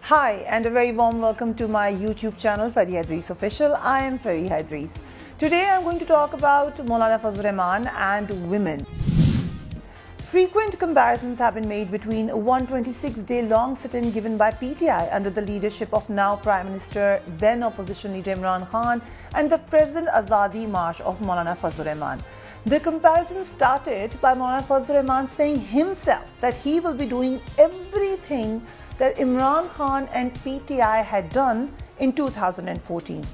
Hi and a very warm welcome to my YouTube channel Fereeha Idrees Official. I am Fereeha Idrees. Today I am going to talk about Maulana Fazal Rehman and women. Frequent comparisons have been made between a 126-day long sit-in given by PTI under the leadership of now Prime Minister, then opposition leader Imran Khan, and the present Azaadi march of Maulana Fazal Rehman. The comparison started by Maulana Fazal Rehman saying himself that he will be doing everything that Imran Khan and PTI had done in 2014.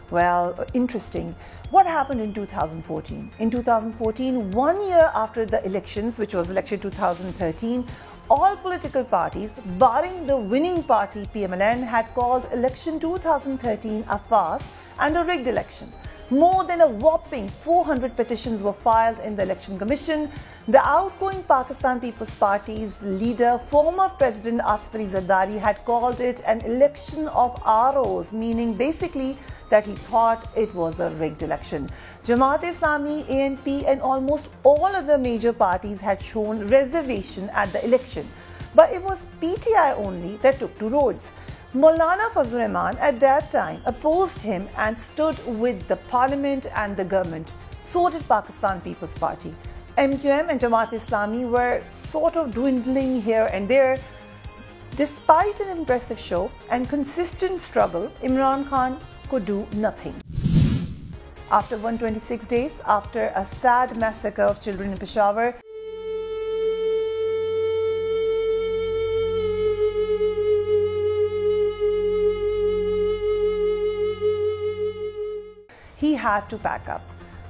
Well, interesting. What happened in 2014? In 2014, 1 year after the elections, which was election 2013, all political parties, barring the winning party PMLN, had called election 2013 a farce and a rigged election. More than a whopping 400 petitions were filed in the Election Commission. The outgoing Pakistan People's Party's leader, former President Asif Ali Zardari, had called it an election of ROs, meaning basically that he thought it was a rigged election. Jamaat-e-Islami, ANP and almost all other major parties had shown reservation at the election. But it was PTI only that took to roads. Maulana Fazal Rehman at that time opposed him and stood with the parliament and the government. So did Pakistan People's Party. MQM and Jamaat-e-Islami were sort of dwindling here and there. Despite an impressive show and consistent struggle, Imran Khan could do nothing. After 126 days, after a sad massacre of children in Peshawar, he had to pack up.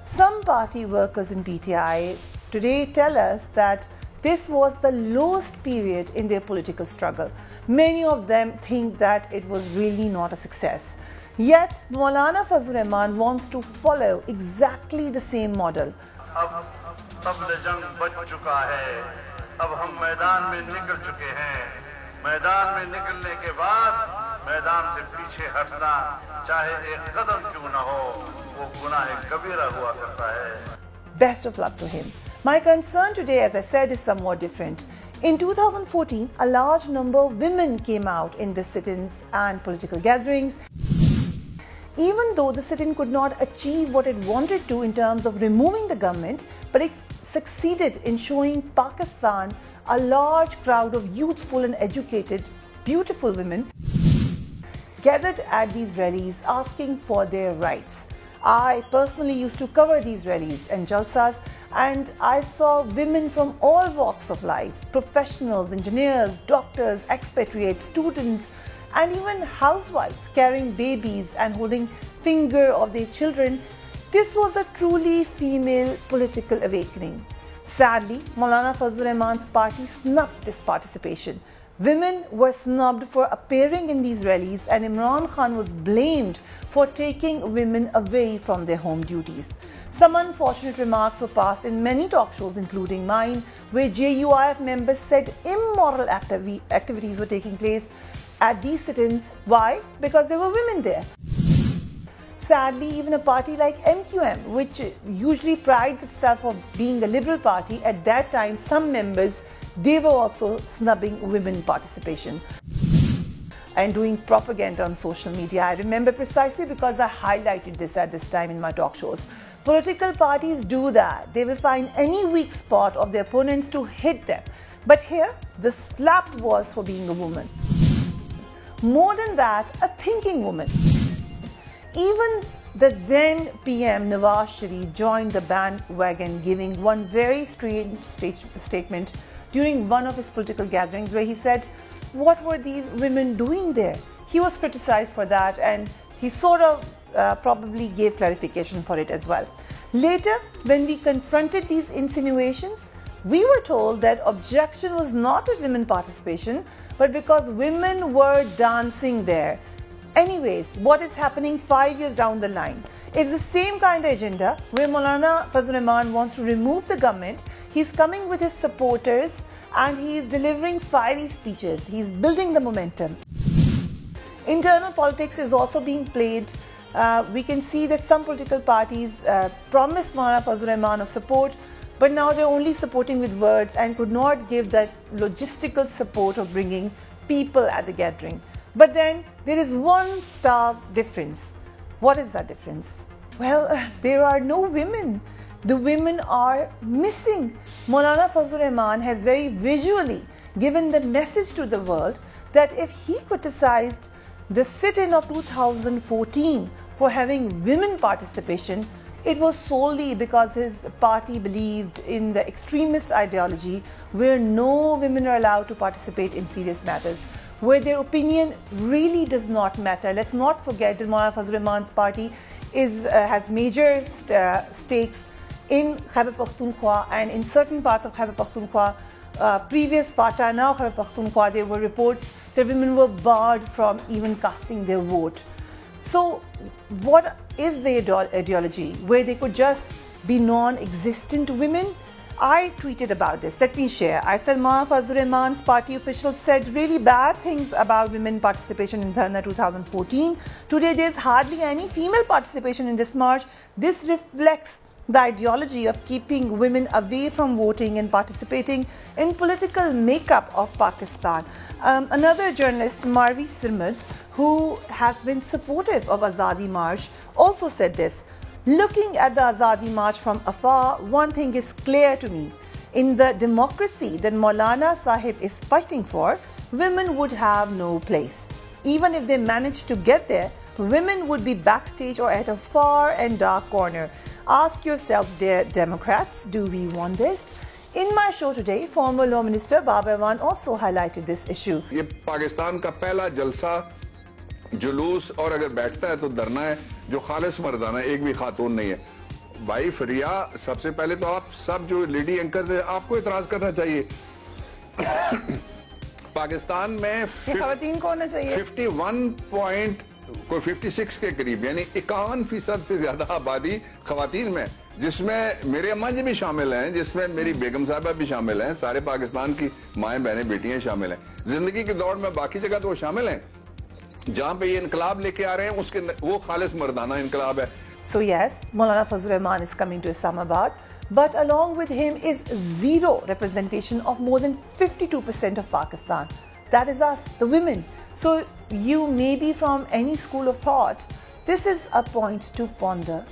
Some party workers in PTI today tell us that this was the lowest period in their political struggle. Many of them think that it was really not a success. Yet, Maulana Fazal Rehman wants to follow exactly the same model. Best of luck to him. My concern today, as I said, is somewhat different. In 2014, a large number of women came out in the sit-ins and political gatherings. Even though the sit-in could not achieve what it wanted to in terms of removing the government, but it succeeded in showing Pakistan a large crowd of youthful and educated, beautiful women gathered at these rallies asking for their rights. I personally used to cover these rallies and jalsas, and I saw women from all walks of life, professionals, engineers, doctors, expatriates, students, and even housewives carrying babies and holding finger of their children. This was a truly female political awakening. Sadly, Maulana Fazal Rehman's party snubbed this participation. Women were snubbed for appearing in these rallies, and Imran Khan was blamed for taking women away from their home duties. Some unfortunate remarks were passed in many talk shows, including mine, where JUIF members said immoral activities were taking place at these sit-ins. Why? Because there were women there. Sadly, even a party like MQM, which usually prides itself of being a liberal party, at that time some members, they were also snubbing women participation and doing propaganda on social media. I remember precisely because I highlighted this at this time in my talk shows. Political parties do that. They will find any weak spot of their opponents to hit them. But here, the slap was for being a woman. More than that, a thinking woman. Even the then PM Nawaz Sharif joined the bandwagon, giving one very strange statement during one of his political gatherings where he said, what were these women doing there? He was criticized for that, and he sort of probably gave clarification for it as well. Later, when we confronted these insinuations, we were told that objection was not at women participation, but because women were dancing there. Anyways, what is happening 5 years down the line is the same kind of agenda where Maulana Fazal Rehman wants to remove the government. He's coming with his supporters and he is delivering fiery speeches. He's building the momentum. Internal politics is also being played. We can see that some political parties promised Maulana Fazal Rehman of support, but now they're only supporting with words and could not give that logistical support of bringing people at the gathering. But then there is one stark difference. What is that difference? Well, there are no women. The women are missing. Maulana Fazal Rehman has very visually given the message to the world that if he criticized the sit-in of 2014 for having women participation, it was solely because his party believed in the extremist ideology where no women are allowed to participate in serious matters, where their opinion really does not matter. Let's not forget that Maulana Fazal Rehman's party has major stakes in Khyber Pakhtunkhwa, and in certain parts of Khyber Pakhtunkhwa, previous Fata, now Khyber Pakhtunkhwa, there were reports that women were barred from even casting their vote. So what is the ideology where they could just be non-existent women? I tweeted about this. Let me share. I said Maulana Fazal Rehman's party officials said really bad things about women participation in Dharna 2014. Today there's hardly any female participation in this march. This reflects the ideology of keeping women away from voting and participating in political makeup of Pakistan. Another journalist, Marvi Sirmad, who has been supportive of Azaadi March, also said this. Looking at the Azaadi March from afar, one thing is clear to me. In the democracy that Maulana Sahib is fighting for, women would have no place. Even if they managed to get there, women would be backstage or at a far and dark corner. Ask yourselves, dear Democrats, do we want this? In my show today, former Law Minister Babar Wan also highlighted this issue. ये पाकिस्तान का पहला जलसा, जुलूस और अगर बैठता है तो धरना है जो खालिस मर्दाना, एक भी खातून नहीं है. भाई फरिया, सबसे पहले तो आप सब जो लेडी एंकर थे, आपको इतराज करना चाहिए. पाकिस्तान में खातून को होना चाहिए 56 के करीब, यानी 51% से ज्यादा आबादी खवातीन में, जिसमें मेरे अम्मा जी भी शामिल हैं, जिसमें मेरी बेगम साहबा भी शामिल हैं, सारे पाकिस्तान की माएं बहनें बेटियां शामिल हैं. जिंदगी की दौड़ में बाकी जगह तो वो शामिल हैं, जहां पे ये इनकलाब लेके आ रहे हैं उसके वो खालिस मर्दाना इनकलाब है. So yes, Maulana Fazal Rehman is coming to Islamabad, but along with him is zero representation of more than 52% of Pakistan. That is us, the women. So you may be from any school of thought. This is a point to ponder.